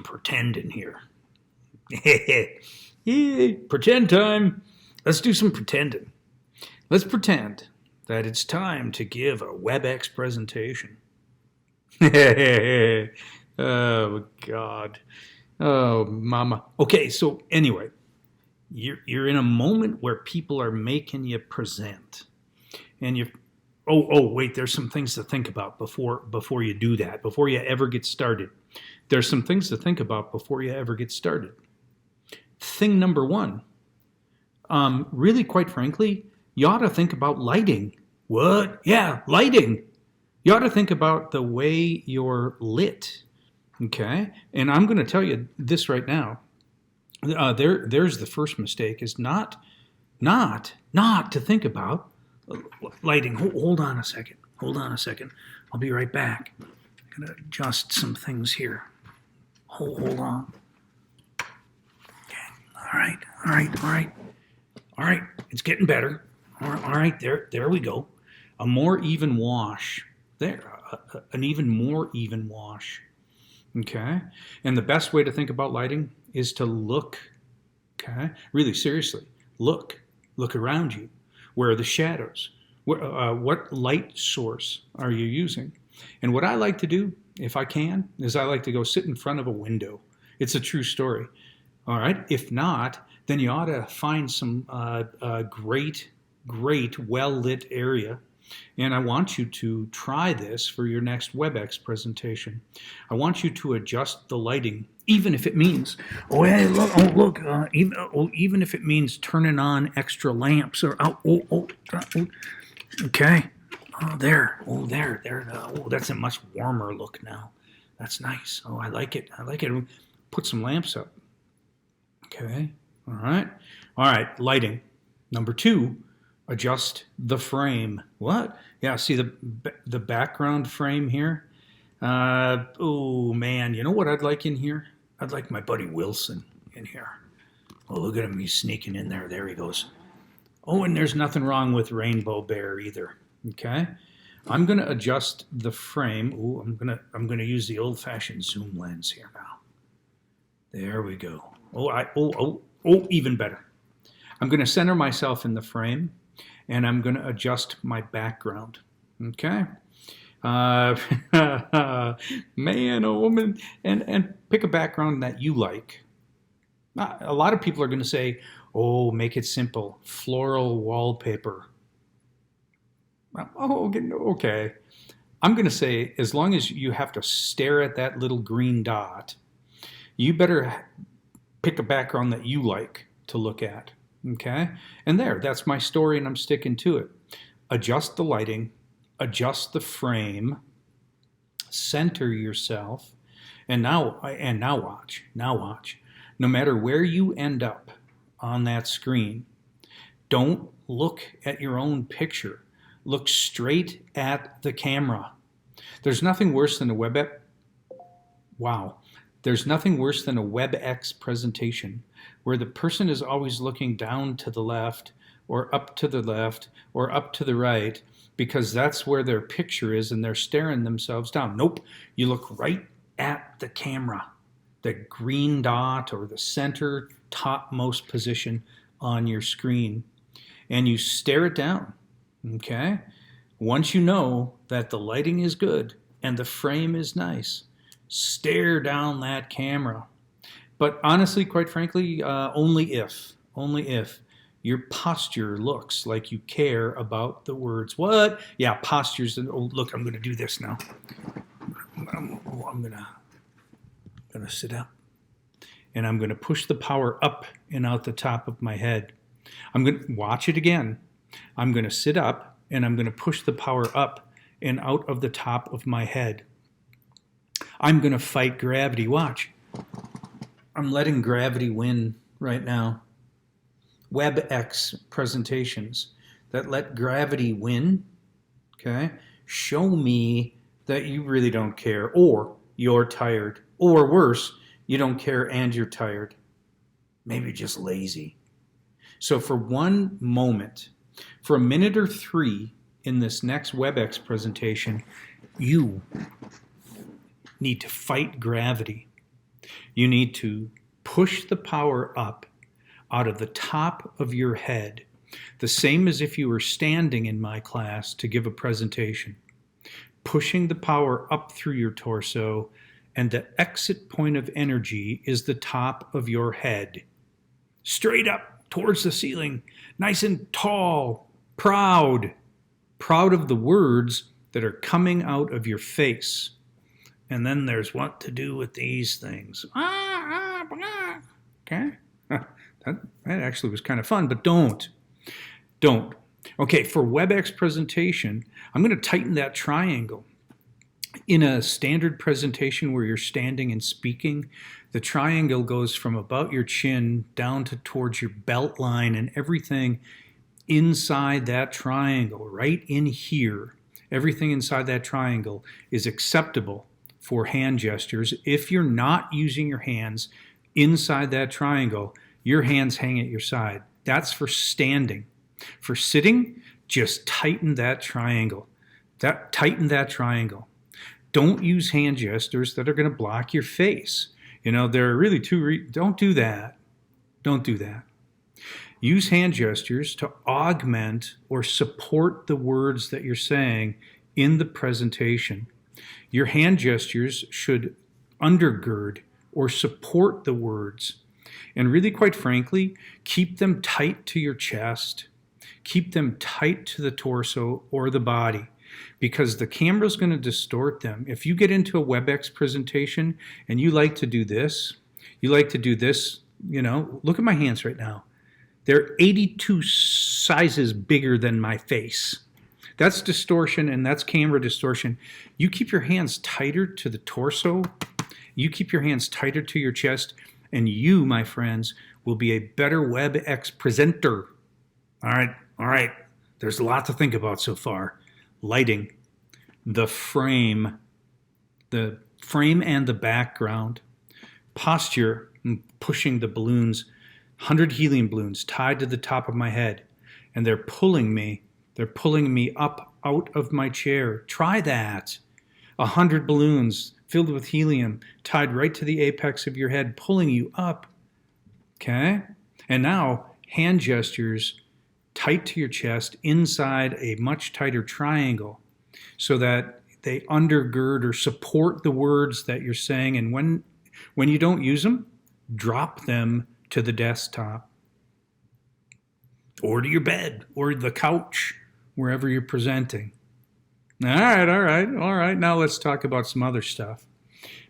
pretending here. Yay, pretend time. Let's do some pretending. Let's pretend that it's time to give a WebEx presentation. Oh, God. Oh, mama. Okay, so anyway, you're in a moment where people are making you present. And wait, there's some things to think about before you do that, before you ever get started. There's some things to think about before you ever get started. Thing number one, really, quite frankly, you ought to think about lighting. What? Yeah, lighting. You ought to think about the way you're lit. Okay? And I'm going to tell you this right now. There's the first mistake, is not to think about lighting. Hold on a second. I'll be right back. I'm going to adjust some things here. Hold on. Okay. All right. It's getting better. All right. There we go. A more even wash. There. An even more even wash. Okay. And the best way to think about lighting is to look. Okay. Really, seriously. Look around you. Where are the shadows? What light source are you using? And what I like to do, if I can, is I like to go sit in front of a window. It's a true story. All right. If not, then you ought to find some great, well-lit area. And I want you to try this for your next WebEx presentation. I want you to adjust the lighting, even if it means, even if it means turning on extra lamps or okay. There. That's a much warmer look now. That's nice. Oh, I like it. Put some lamps up. Okay. All right. Lighting. Number two, adjust the frame. What? Yeah, see the background frame here? Oh, man. You know what I'd like in here? I'd like my buddy Wilson in here. Oh, look at him. He's sneaking in there. There he goes. Oh, and there's nothing wrong with Rainbow Bear either. Okay? I'm going to adjust the frame. Ooh, I'm going to use the old-fashioned zoom lens here now. There we go. Even better. I'm going to center myself in the frame, and I'm going to adjust my background. Okay? Man, oh woman, and pick a background that you like. A lot of people are going to say, oh, make it simple. Floral wallpaper. Oh, okay. I'm going to say, as long as you have to stare at that little green dot, you better pick a background that you like to look at. Okay? And that's my story, and I'm sticking to it. Adjust the lighting, adjust the frame, center yourself, and now watch. No matter where you end up on that screen, don't look at your own picture. Look straight at the camera. There's nothing worse than a WebEx. Wow. There's nothing worse than a WebEx presentation where the person is always looking down to the left or up to the left or up to the right because that's where their picture is and they're staring themselves down. Nope. You look right at the camera, the green dot or the center topmost position on your screen, and you stare it down. Okay? Once you know that the lighting is good and the frame is nice, stare down that camera. But honestly, quite frankly, only if your posture looks like you care about the words. What? Yeah, postures. Oh, look, I'm going to do this now. I'm going to sit up. And I'm going to push the power up and out the top of my head. I'm going to watch it again. I'm going to sit up and I'm going to push the power up and out of the top of my head. I'm going to fight gravity. Watch. I'm letting gravity win right now. WebEx presentations that let gravity win, okay, show me that you really don't care, or you're tired, or worse, you don't care and you're tired. Maybe just lazy. So for one moment, for a minute or three in this next WebEx presentation, you need to fight gravity. You need to push the power up out of the top of your head, the same as if you were standing in my class to give a presentation. Pushing the power up through your torso, and the exit point of energy is the top of your head. Straight up towards the ceiling, nice and tall, proud of the words that are coming out of your face. And then there's what to do with these things. Okay? That actually was kind of fun, but don't. Okay, for WebEx presentation, I'm going to tighten that triangle. In a standard presentation where you're standing and speaking, the triangle goes from about your chin down to towards your belt line, and everything inside that triangle, right in here, everything inside that triangle is acceptable for hand gestures. If you're not using your hands inside that triangle, your hands hang at your side. That's for standing. For sitting, just tighten that triangle. Tighten that triangle. Don't use hand gestures that are going to block your face. You know, there are really don't do that. Don't do that. Use hand gestures to augment or support the words that you're saying in the presentation. Your hand gestures should undergird or support the words. And really, quite frankly, keep them tight to your chest. Keep them tight to the torso or the body, because the camera's going to distort them. If you get into a WebEx presentation and you like to do this, you know, look at my hands right now. They're 82 sizes bigger than my face. That's distortion, and that's camera distortion. You keep your hands tighter to the torso, you keep your hands tighter to your chest, and you, my friends, will be a better WebEx presenter. All right. There's a lot to think about so far. Lighting, the frame and the background, posture, pushing the balloons, 100 helium balloons tied to the top of my head, and they're pulling me up out of my chair. Try that. 100 balloons filled with helium tied right to the apex of your head, pulling you up. Okay? And now hand gestures tight to your chest inside a much tighter triangle so that they undergird or support the words that you're saying. And when you don't use them, drop them to the desktop or to your bed or the couch, wherever you're presenting. All right. Now let's talk about some other stuff,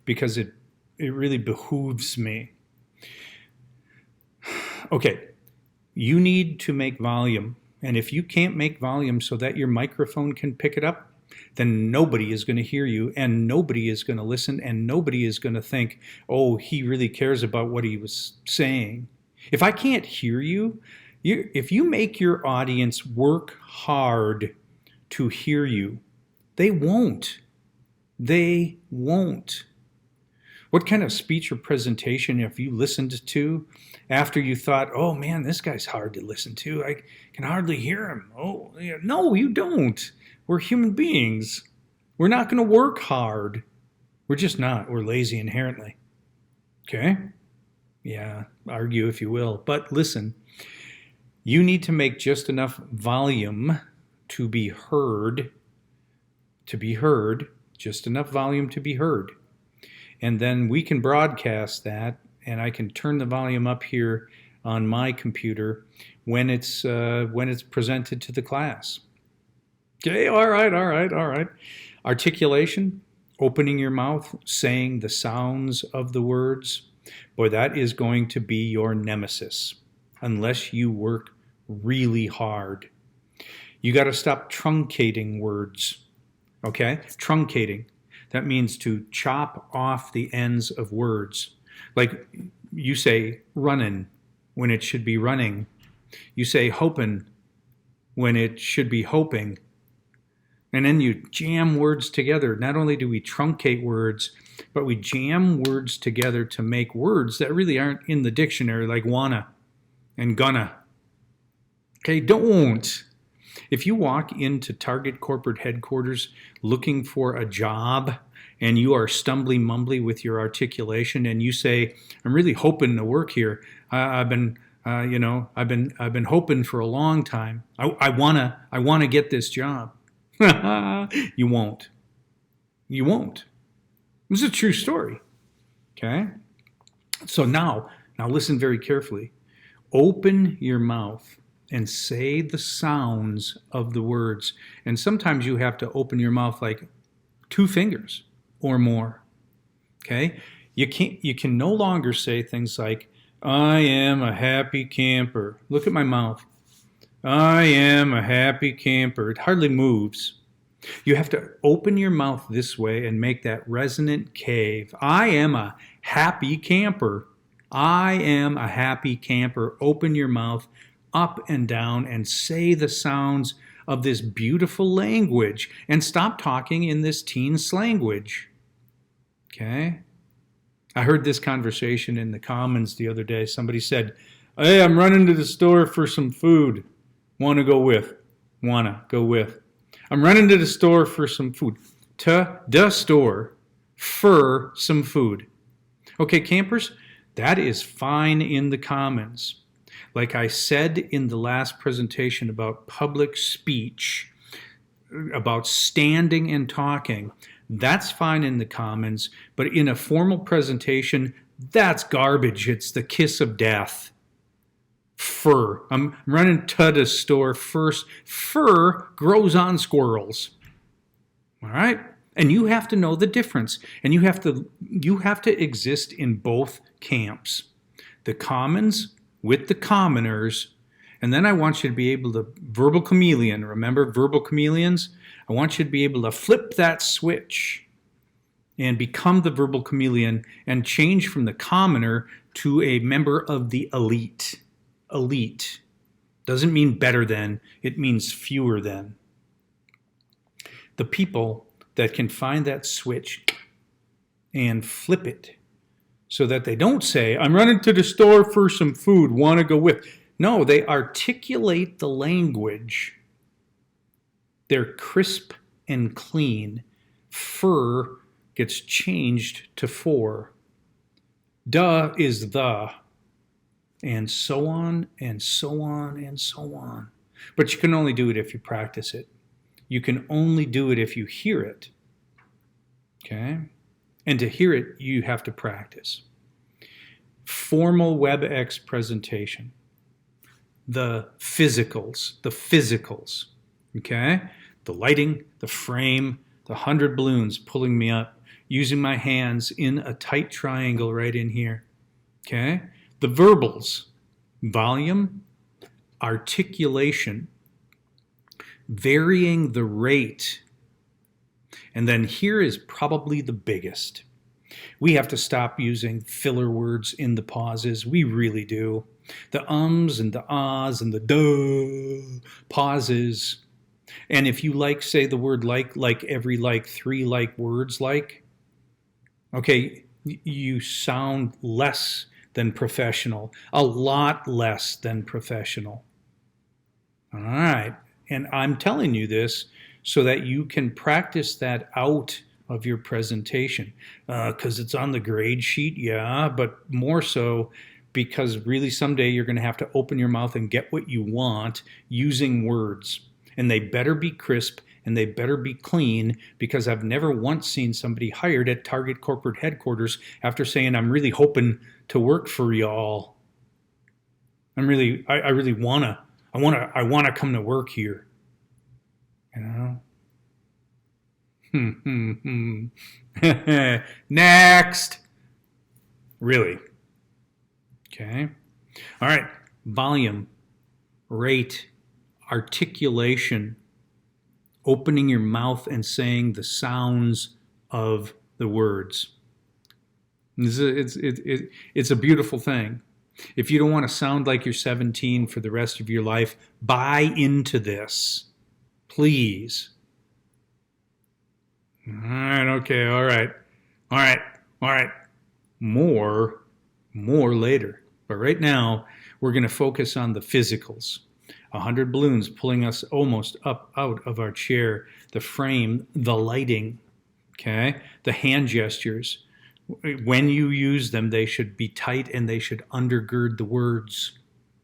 because it really behooves me. Okay. You need to make volume, and if you can't make volume so that your microphone can pick it up, then nobody is going to hear you, and nobody is going to listen, and nobody is going to think, oh, he really cares about what he was saying. If I can't hear you, if you make your audience work hard to hear you, they won't. They won't. What kind of speech or presentation have you listened to after you thought, oh man, this guy's hard to listen to. I can hardly hear him. Oh, yeah. No, you don't. We're human beings. We're not going to work hard. We're just not. We're lazy inherently. Okay? Yeah, argue if you will. But listen, you need to make just enough volume to be heard. Just enough volume to be heard. And then we can broadcast that, and I can turn the volume up here on my computer when it's presented to the class. Okay, all right. Articulation, opening your mouth, saying the sounds of the words. Boy, that is going to be your nemesis unless you work really hard. You got to stop truncating words. Okay? Truncating. That means to chop off the ends of words. Like you say runnin' when it should be running. You say hopin' when it should be hoping. And then you jam words together. Not only do we truncate words, but we jam words together to make words that really aren't in the dictionary, like wanna and gonna. Okay, don't. If you walk into Target corporate headquarters looking for a job and you are stumbly mumbly with your articulation and you say, "I'm really hoping to work here. I've been, I've been hoping for a long time. I wanna get this job." You won't. You won't. This is a true story. Okay. So now listen very carefully. Open your mouth and say the sounds of the words. And sometimes you have to open your mouth like 2 fingers or more. Okay? You can no longer say things like, "I am a happy camper." Look at my mouth. "I am a happy camper." It hardly moves. You have to open your mouth this way and make that resonant cave. "I am a happy camper." I am a happy camper. Open your mouth up and down and say the sounds of this beautiful language and stop talking in this teen slanguage. Okay? I heard this conversation in the Commons the other day. Somebody said, "Hey, I'm running to the store for some food. Wanna go with?" Wanna go with. "I'm running to the store for some food." To the store for some food. Okay, campers, that is fine in the Commons. Like I said in the last presentation about public speech, about standing and talking, that's fine in the Commons, but in a formal presentation, that's garbage. It's the kiss of death. Fur. I'm running to the store first. Fur grows on squirrels. All right? And you have to know the difference. And you have to exist in both camps. The Commons with the commoners. And then I want you to be able to verbal chameleon. Remember verbal chameleons? I want you to be able to flip that switch and become the verbal chameleon and change from the commoner to a member of the elite. Elite doesn't mean better than, it means fewer than. The people that can find that switch and flip it so that they don't say, "I'm running to the store for some food, want to go with." No, they articulate the language. They're crisp and clean. Fur gets changed to for. Duh is the. And so on, and so on, and so on. But you can only do it if you practice it. You can only do it if you hear it. Okay? And to hear it, you have to practice. Formal WebEx presentation. The physicals. Okay? The lighting, the frame, the 100 balloons pulling me up, using my hands in a tight triangle right in here. Okay? The verbals, volume, articulation, varying the rate. And then here is probably the biggest. We have to stop using filler words in the pauses. We really do. The ums and the ahs and the duh pauses. And if you say the word like every 3 words okay, you sound less than professional, a lot less than professional. All right. And I'm telling you this so that you can practice that out of your presentation. Because it's on the grade sheet, yeah, but more so because really someday you're going to have to open your mouth and get what you want using words. And they better be crisp and they better be clean, because I've never once seen somebody hired at Target corporate headquarters after saying, "I'm really hoping to work for y'all. I really wanna come to work here." You know? Next. Really. Okay. All right. Volume, rate, articulation, opening your mouth and saying the sounds of the words. It's a beautiful thing. If you don't want to sound like you're 17 for the rest of your life, buy into this. Please. All right, okay, all right. More later. But right now, we're going to focus on the physicals. 100 balloons pulling us almost up out of our chair. The frame, the lighting, okay? The hand gestures. When you use them, they should be tight and they should undergird the words.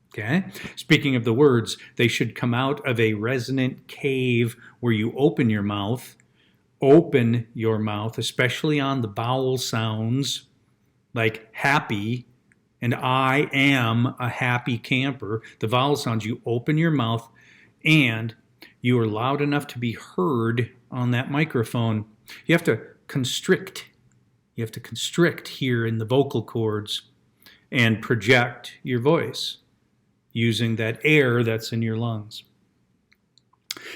Okay? Speaking of the words, they should come out of a resonant cave where you open your mouth, especially on the vowel sounds like happy and I am a happy camper. The vowel sounds, you open your mouth and you are loud enough to be heard on that microphone. You have to constrict. You have to constrict here in the vocal cords and project your voice using that air that's in your lungs.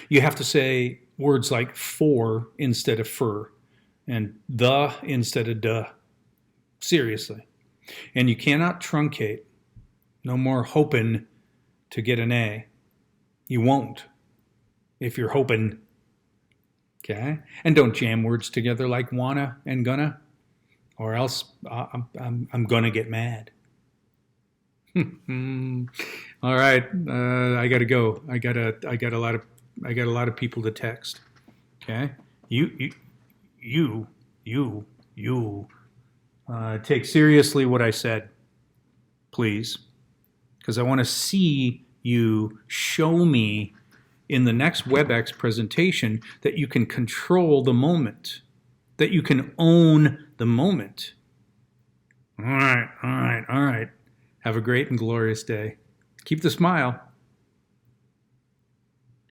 You have to say words like for instead of fur and the instead of duh. Seriously. And you cannot truncate. No more hoping to get an A. You won't if you're hoping. Okay? And don't jam words together like wanna and gonna, or else I'm gonna get mad. All right, I gotta go. I got a lot of people to text. Okay, you. Take seriously what I said, please, because I want to see you show me in the next WebEx presentation that you can control the moment, that you can own the moment. All right. Have a great and glorious day. Keep the smile.